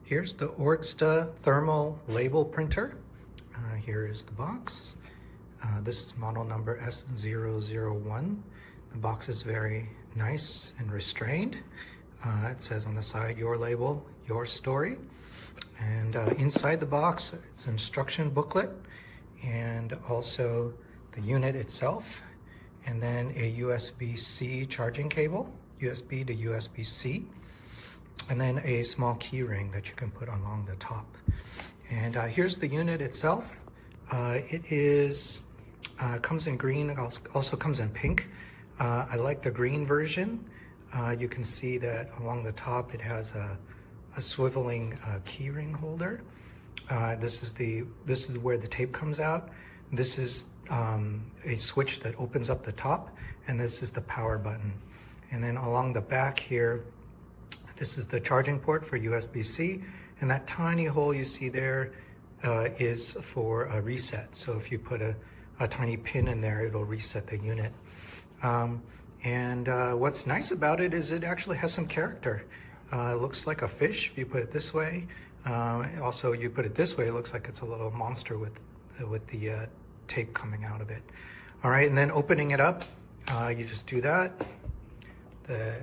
Here's the ORGSTA thermal label printer. Here is the box. This is model number S001. The box is very nice and restrained. It says on the side, your label, your story. And inside the box, it's an instruction booklet and also the unit itself, and then a USB-C charging cable, USB to USB-C, and then a small key ring that you can put along the top. And here's the unit itself. It comes in green, also comes in pink. I like the green version. You can see that along the top it has a swiveling key ring holder. This is where the tape comes out. This is a switch that opens up the top, and this is the power button. And then along the back here, this is the charging port for USB-C, and that tiny hole you see there is for a reset. So if you put a tiny pin in there, it'll reset the unit. What's nice about it is it actually has some character. It looks like a fish if you put it this way. Also, you put it this way, it looks like it's a little monster with the tape coming out of it. All right, and then opening it up, you just do that. The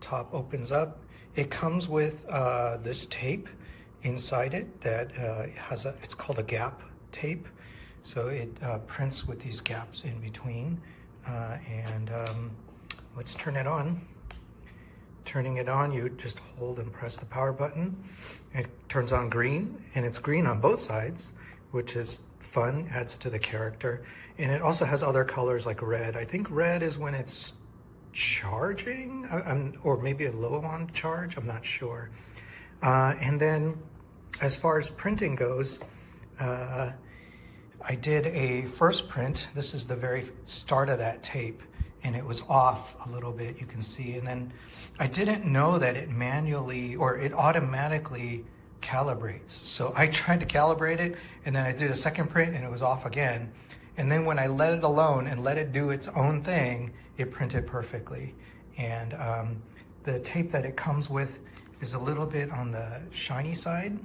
top opens up. It comes with this tape inside it that it's called a gap tape. So it prints with these gaps in between. Let's turn it on. Turning it on, you just hold and press the power button. It turns on green, and it's green on both sides, which is fun, adds to the character. And it also has other colors like red. I think red is when it's charging, or maybe a low on charge, I'm not sure. And then as far as printing goes, I did a first print. This is the very start of that tape, and it was off a little bit, you can see. And then I didn't know that it manually, or it automatically calibrates. So I tried to calibrate it, and then I did a second print and it was off again. And then when I let it alone and let it do its own thing, it printed perfectly. And the tape that it comes with is a little bit on the shiny side.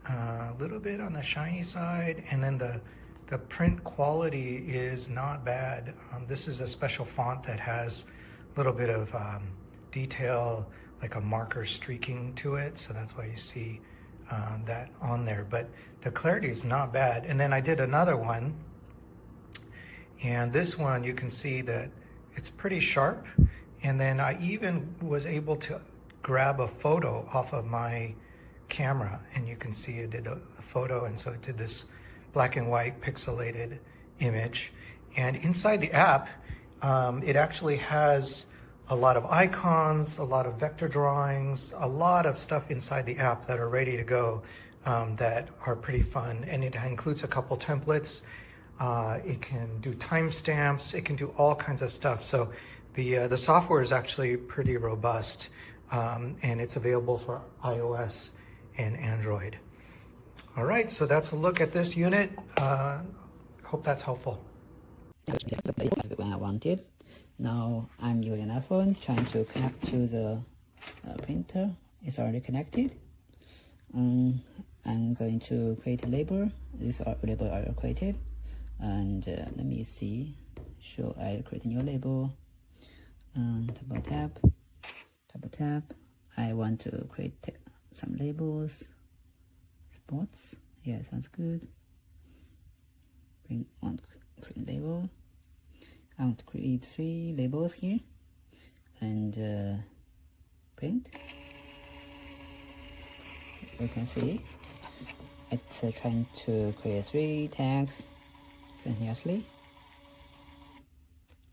A little bit on the shiny side, and then the print quality is not bad. This is a special font that has a little bit of detail, like a marker streaking to it, so that's why you see that on there. But the clarity is not bad. And then I did another one, and this one you can see that it's pretty sharp. And then I even was able to grab a photo off of my camera, and you can see it did a photo, and so it did this black and white pixelated image. And inside the app, it actually has a lot of icons, a lot of vector drawings, a lot of stuff inside the app that are ready to go, that are pretty fun. And it includes a couple templates. It can do timestamps. It can do all kinds of stuff. So the software is actually pretty robust, and it's available for iOS and Android. All right, so that's a look at this unit. Hope that's helpful. When I wanted. Now I'm using an iPhone trying to connect to the printer. It's already connected. I'm going to create a label. This label already created. And let me see. So I create a new label. Double tap. I want to create some labels. Spots. Yeah, sounds good. Create label. I want to create 3 labels here, and print. You can see it's trying to create 3 tags continuously.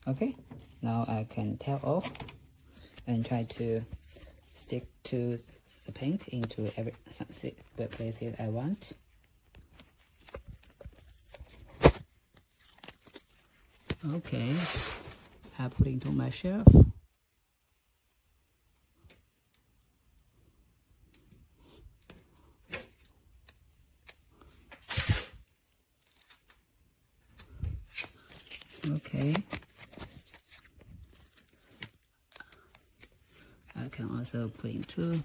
Okay, now I can tail off and try to stick to the paint into some places I want. Okay, I put it into my shelf. Okay, I can also put into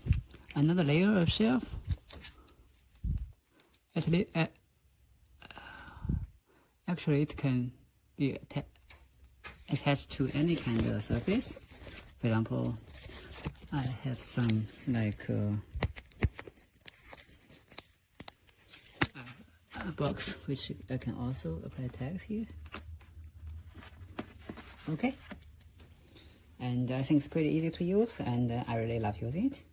another layer of shelf. Actually, it can be attached to any kind of surface. For example, I have some like a box which I can also apply tags here. Okay, and I think it's pretty easy to use, and I really love using it.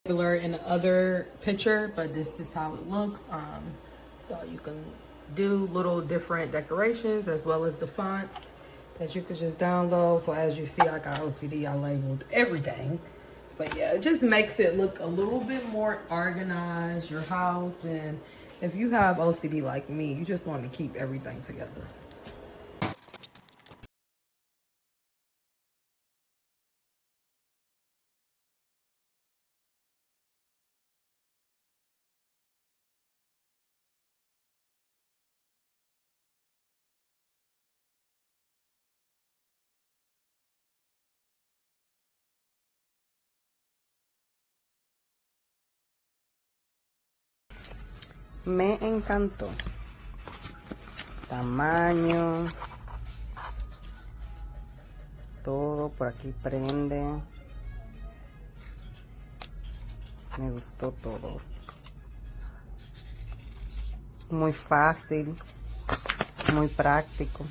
In the other picture, but this is how it looks. So you can do little different decorations as well as the fonts that you could just download. So as you see, I got OCD, I labeled everything. But yeah, it just makes it look a little bit more organized, your house. And if you have OCD like me, you just want to keep everything together. Me encantó. Tamaño. Todo por aquí prende. Me gustó todo. Muy fácil. Muy práctico.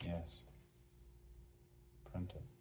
Yes. Print it.